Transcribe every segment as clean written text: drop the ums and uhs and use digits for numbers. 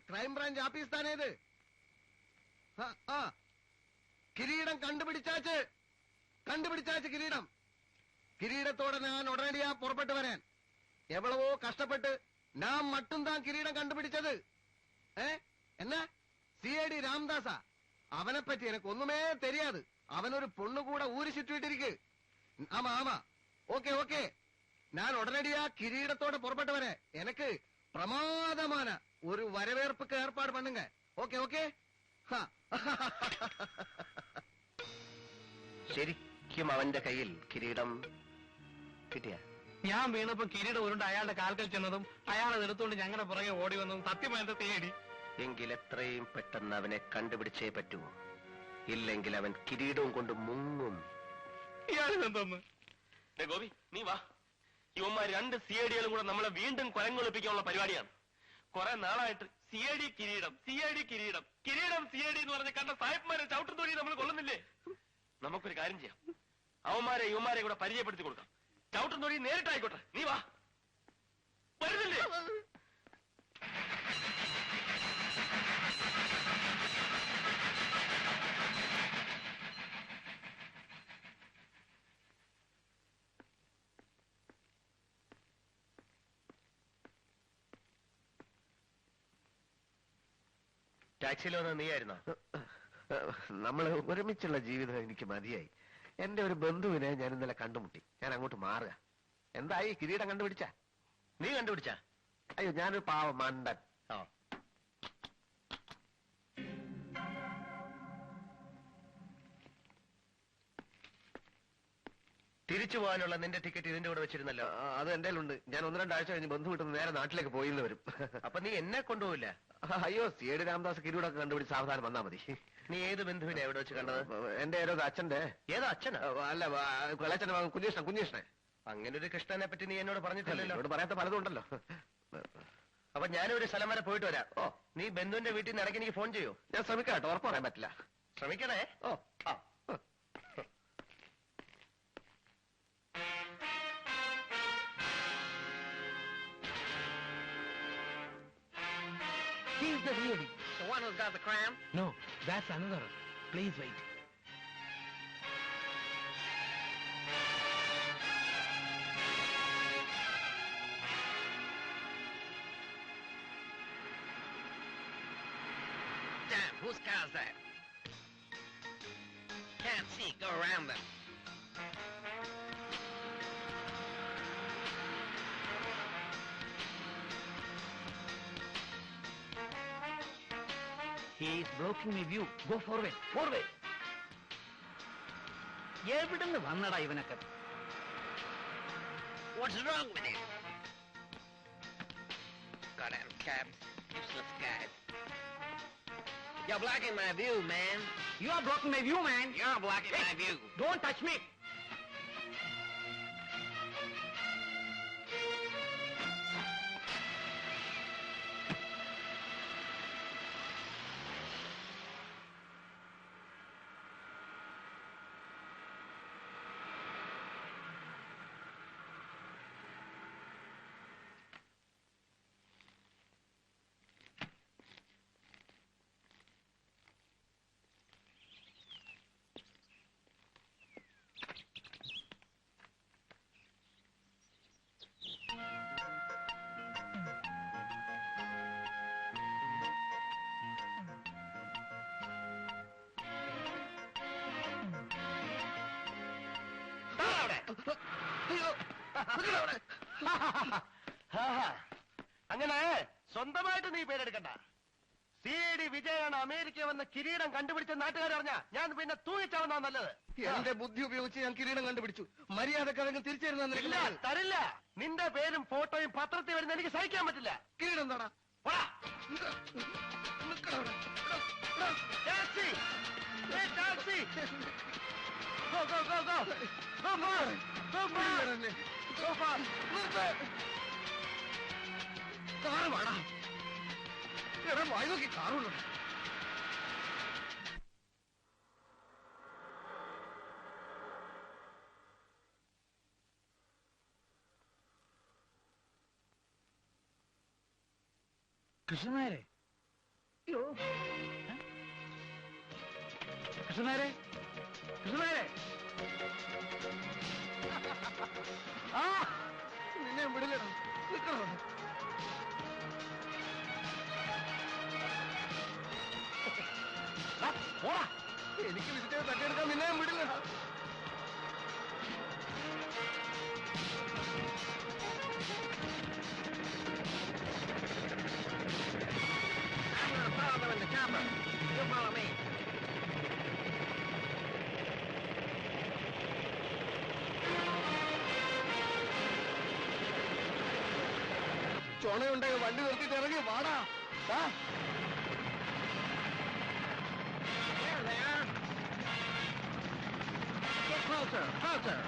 Crime branch office താനേ ഇത്. കിരീടം കണ്ടുപിടിച്ചാച്ച് കിരീടത്തോടെ ഞാൻ ഉടനടിയാ പുറപ്പെട്ടു വരാൻ. എവളവോ കഷ്ടപ്പെട്ട് ഞാൻ മട്ടും താൻ കിരീടം കണ്ടുപിടിച്ചത്. എന്നാ CID രാംദാസാ? അവനെപ്പറ്റി എനക്കൊന്നുമേ തെരിയാത്. അവനൊരു പൊണ്ണുകൂടെ ഊരി ചുറ്റിയിട്ടിരിക്ക്. ആമാ ഓക്കെ ഞാൻ ഉടനടിയാ കിരീടത്തോടെ പുറപ്പെട്ടു വരെ. എനക്ക് പ്രമാദமான ഒരു വരവേற்பുക്ക് ഏർപ്പാട് പണ്ണുങ്ക. ഓക്കെ ശരിക്കും അവന്റെ കയ്യിൽ കിരീടം കിട്ടിയ? ഞാൻ വീണപ്പോ കിരീടം ഉരുണ്ട് അയാളുടെ കാൽക്കൽ ചെന്നതും അയാളെ എടുത്തുകൊണ്ട് ഞങ്ങളുടെ പുറകെ ഓടി വന്നതും സത്യമായിട്ട് തേടി. എങ്കിൽ എത്രയും പെട്ടെന്ന് അവനെ കണ്ടുപിടിച്ചേ പറ്റൂ. ഇല്ലെങ്കിൽ അവൻ കിരീടവും കൊണ്ട് മുങ്ങും. ഇയാളെന്തോന്ന്? ഗോപി നീ വാ. ഇവന്മാർ 2 CID-കളും കൂടെ നമ്മളെ വീണ്ടും കൊലങ്ങൊളിപ്പിക്കാനുള്ള പരിപാടിയാണ്. കുറെ നാളായിട്ട് CID കിരീടം CID എന്ന് പറഞ്ഞ് കണ്ട സാഹിബ്മാരെ ചവിട്ടും തൊടി നമ്മൾ കൊള്ളുന്നില്ലേ? നമുക്കൊരു കാര്യം ചെയ്യാം. അവന്മാരെ ഇവന്മാരെ കൂടെ പരിചയപ്പെടുത്തി കൊടുക്കാം. ചവിട്ടും തൊടി നേരിട്ടായിക്കോട്ടെ. നീ വാ. വരുന്നില്ലേ? ടാക്സിയിൽ വന്നത് നീയായിരുന്നോ? നമ്മൾ ഒരുമിച്ചുള്ള ജീവിതം എനിക്ക് മതിയായി. എന്റെ ഒരു ബന്ധുവിനെ ഞാൻ ഇന്നലെ കണ്ടുമുട്ടി. ഞാൻ അങ്ങോട്ട് മാറുക. എന്തായി? കിരീടം കണ്ടുപിടിച്ച? നീ കണ്ടുപിടിച്ച? അയ്യോ, ഞാനൊരു പാവ മണ്ടൻ. തിരിച്ചു പോകാനുള്ള നിന്റെ ടിക്കറ്റ് ഇതിന്റെ കൂടെ വെച്ചിരുന്നല്ലോ. അത് എന്റെ ഉണ്ട്. ഞാൻ 1-2 ആഴ്ച കഴിഞ്ഞ് ബന്ധു വിട്ടുന്ന നേരെ നാട്ടിലേക്ക് പോയിന്ന് വരും. അപ്പൊ നീ എന്നെ കൊണ്ടുപോയില്ല? അയ്യോ, CID രാംദാസ് കിരീടമൊക്കെ കണ്ടുപിടിച്ച് സാവധാനം വന്നാ മതി. നീ ഏത് ബന്ധുവിനെ എവിടെ വെച്ച് കണ്ടത്? എന്റെ ഏതോ അച്ഛന്റെ. ഏതോ അച്ഛൻ? അല്ല, ഇളച്ചന്റെ മകൻ കുഞ്ഞീഷ്ണൻ. അങ്ങനെ ഒരു കൃഷ്ണനെ പറ്റി നീ എന്നോട് പറഞ്ഞിട്ടില്ലല്ലോ. എന്നോട് പറയാത്ത പലതും ഉണ്ടല്ലോ. അപ്പൊ ഞാനൊരു സ്ഥലം വരെ പോയിട്ട് വരാം. നീ ബന്ധുവിന്റെ വീട്ടിൽ നിന്ന് ഇടയ്ക്ക് എനിക്ക് ഫോൺ ചെയ്യൂ. ഞാൻ ശ്രമിക്കാം കേട്ടോ, ഉറപ്പ് പറയാൻ പറ്റില്ല. ശ്രമിക്കണേ. He's the really. The one who's got the crown? No, that's another. Please wait. Damn, whose car's that? Can't see. Go around them. He's blocking my view. Go forward. എവിടുന്ന് വന്നടാ ഇവനൊക്കെ? What's wrong with him? Goddamn cabs. Useless guys. You're blocking my view, man. You are blocking my view, man. You're blocking my view. Don't touch me. അങ്ങനെ സ്വന്തമായിട്ട് നീ പേരെടുക്കണ്ട. CID വിജയാണ് America വന്ന കിരീടം കണ്ടുപിടിച്ച നാട്ടുകാരറിഞ്ഞ ഞാൻ പിന്നെ തൂങ്ങിച്ചാവുന്ന നല്ലത്. എന്റെ ബുദ്ധി ഉപയോഗിച്ച് ഞാൻ കിരീടം കണ്ടുപിടിച്ചു. മര്യാദക്കതെങ്കിലും തിരിച്ചു തരില്ല. നിന്റെ പേരും ഫോട്ടോയും പത്രത്തിൽ വരുന്ന എനിക്ക് സഹിക്കാൻ പറ്റില്ല. കിരീടം എന്താടാ? Taxi! Taxi! Go, go, go, go! Go far! Go far! Go far! Car വേണം. എവിടെ വായി നോക്കി കാറുള്ളൂ. കൃഷ്ണനായരെ, കൃഷ്ണനാരെ കൃഷ്ണനാരെ ആ നിന്നെ വിടില്ലടാ, നിൽക്കണോ? പോടാ. എനിക്ക് വിസിറ്റ് തട്ടിയെടുക്കാൻ നിന്നെ വിടില്ലടാ. ചുണയുണ്ടെങ്കിൽ വണ്ടി നിർത്തിയിട്ട് ഇറങ്ങി വാടാ. Closer, closer.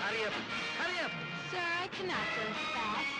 Hurry up, hurry up. Sir, I cannot go fast.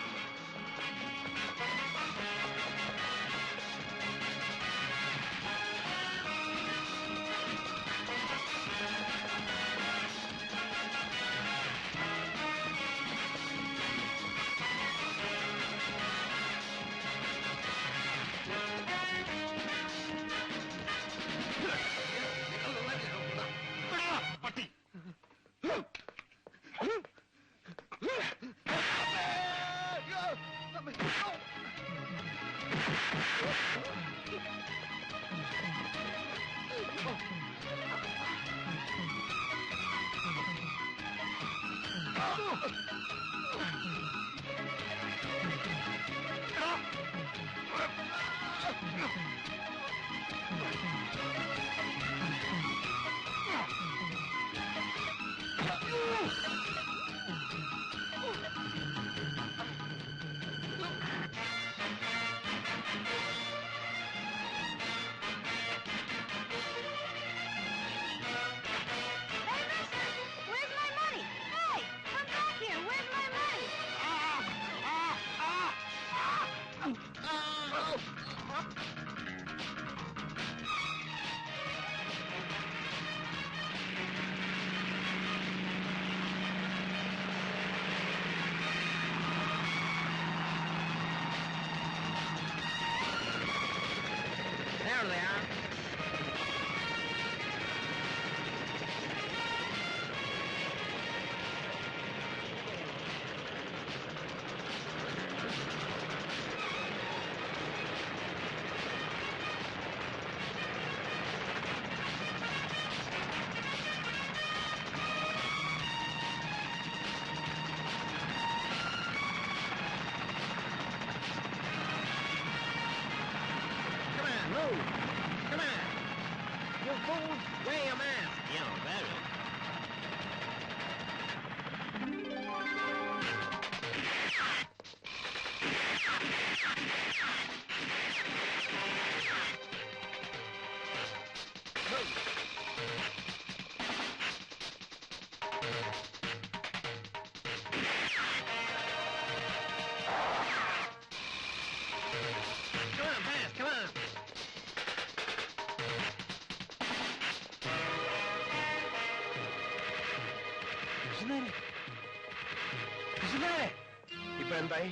Come on. You fools, wear your mask. Yeah, very. Come on, fast, come on. ഇപ്പൊ എന്തായി?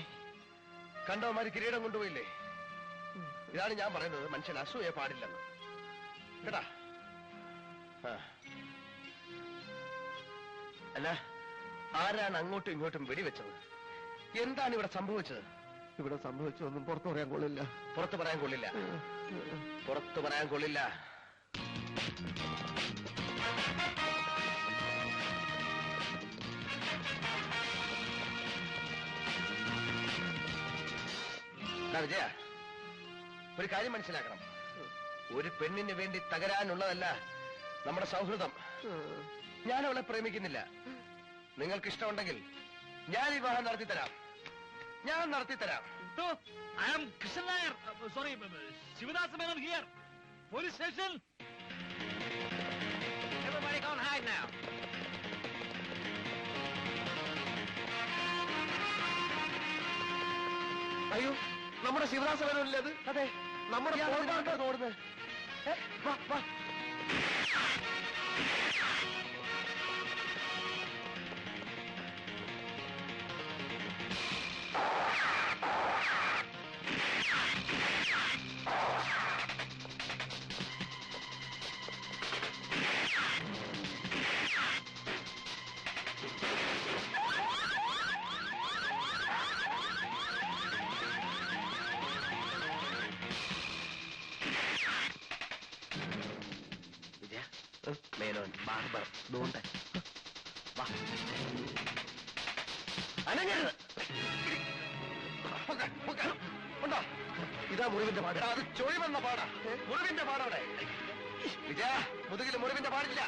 കണ്ടവന്മാര് കിരീടം കൊണ്ടുപോയില്ലേ? ഇതാണ് ഞാൻ പറയുന്നത്, മനുഷ്യൻ അസൂയ പാടില്ലെന്ന് കേട്ടാ. അല്ല, ആരാണ് അങ്ങോട്ടും ഇങ്ങോട്ടും വെടിവെച്ചത്? എന്താണ് ഇവിടെ സംഭവിച്ചത്? ഇവിടെ സംഭവിച്ചൊന്നും പുറത്തു പറയാൻ കൊള്ളില്ല. പുറത്തു പറയാൻ കൊള്ളില്ല. പുറത്തു പറയാൻ കൊള്ളില്ല. വിജയ, ഒരു കാര്യം മനസ്സിലാക്കണം. ഒരു പെണ്ണിന് വേണ്ടി തകരാനുള്ളതല്ല നമ്മുടെ സൗഹൃദം. ഞാൻ അവളെ പ്രേമിക്കുന്നില്ല. നിങ്ങൾക്ക് ഇഷ്ടമുണ്ടെങ്കിൽ ഞാൻ ഈ വിവാഹം നടത്തിത്തരാം. ഞാൻ നടത്തിത്തരാം. I am Krishna Nair. Sorry, Shivadasa Menon here. Police station. Everybody go and hide now. അയ്യോ, നമ്മുടെ ശിവദാസ വരവില്ലേ അത്? അതെ, നമ്മുടെ ഓടുന്നത്. വാ വാ. മേനോൻ, ബാർബർ, ദൂണ്ട്. വാ. അനങ്ങരുത്. ഉണ്ടോ? ഇതാ മുറിവിന്റെ പാട്. അത് ചൊഴിവെന്ന പാടാ. മുറിവിന്റെ പാടവിടെ. വിജയ, മുതുകില് മുറിവിന്റെ പാടില്ല.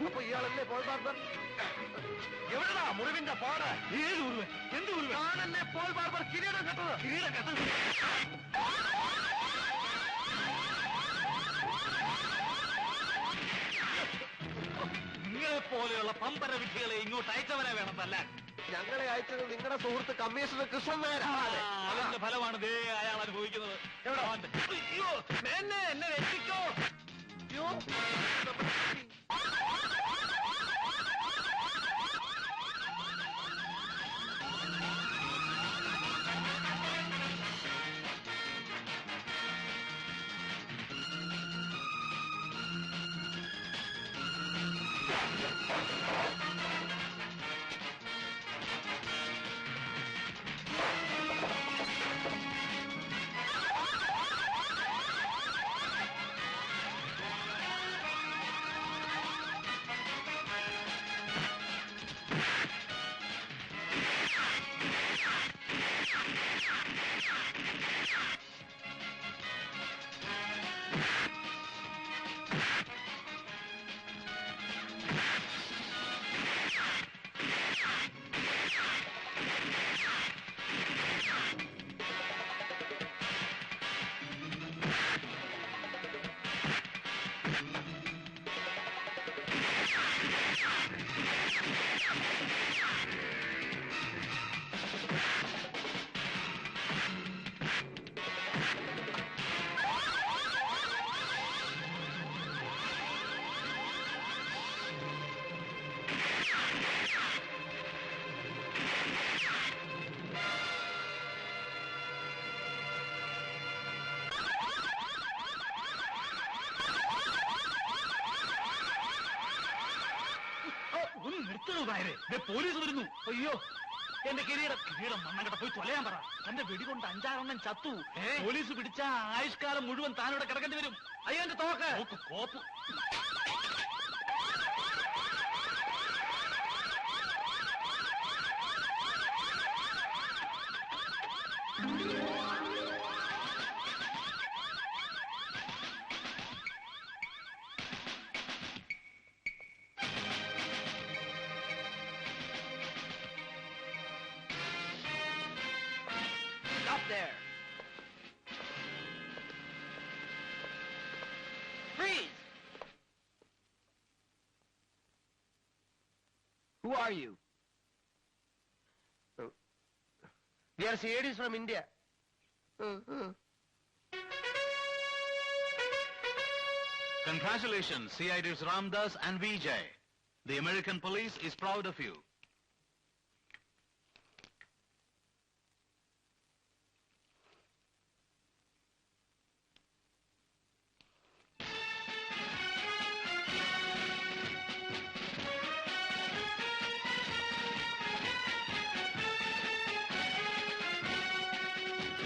അപ്പൊ ഇയാളല്ലേ പോൾ ബാർബർ? എവിടെടാ മുറിവിന്റെ പാട്? ഏത് മുറിവ്? എന്ത് മുറിവ്? ആണല്ലേ പോൾ ബാർബർ കിരീടം കെട്ടത്. കിരീടം കെട്ടത്. നിങ്ങളെ പോലെയുള്ള പമ്പര വിധികളെ ഇങ്ങോട്ട് അയച്ചവരെ വേണം തല്ലാൻ. ഞങ്ങളെ അയച്ചത് നിങ്ങളുടെ സുഹൃത്ത് കമ്മീഷണർ കൃഷ്ണൻ നായരാണ്. അതിന്റെ ഫലമാണ് ദേ അയാൾ അനുഭവിക്കുന്നത്. എവിടെ? അയ്യോ, എന്നെ രക്ഷിക്കോ. അയ്യോ, പോലീസ് വരുന്നു. അയ്യോ, എന്റെ കിരീടം മണ്ണങ്ങട്ട പോയി തൊലയാൻ പറ. തന്റെ വെടികൊണ്ട് 5-6 ചത്തു. പോലീസ് പിടിച്ച ആയുഷ്കാലം മുഴുവൻ താനിവിടെ കിടക്കേണ്ടി വരും. അയ്യോ, എന്റെ തോക്ക് കോപ്പ്. Stop there. Freeze. Who are you? We are CIDs from India. Congratulations, CIDs Ramdas and Vijay. The American police is proud of you.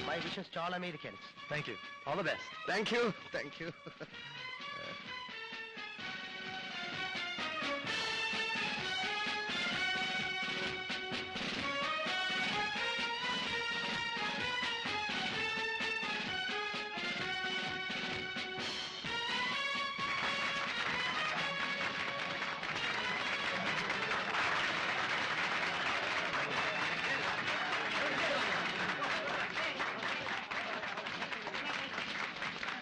My wishes to all Americans. Thank you. All the best. Thank you. Thank you.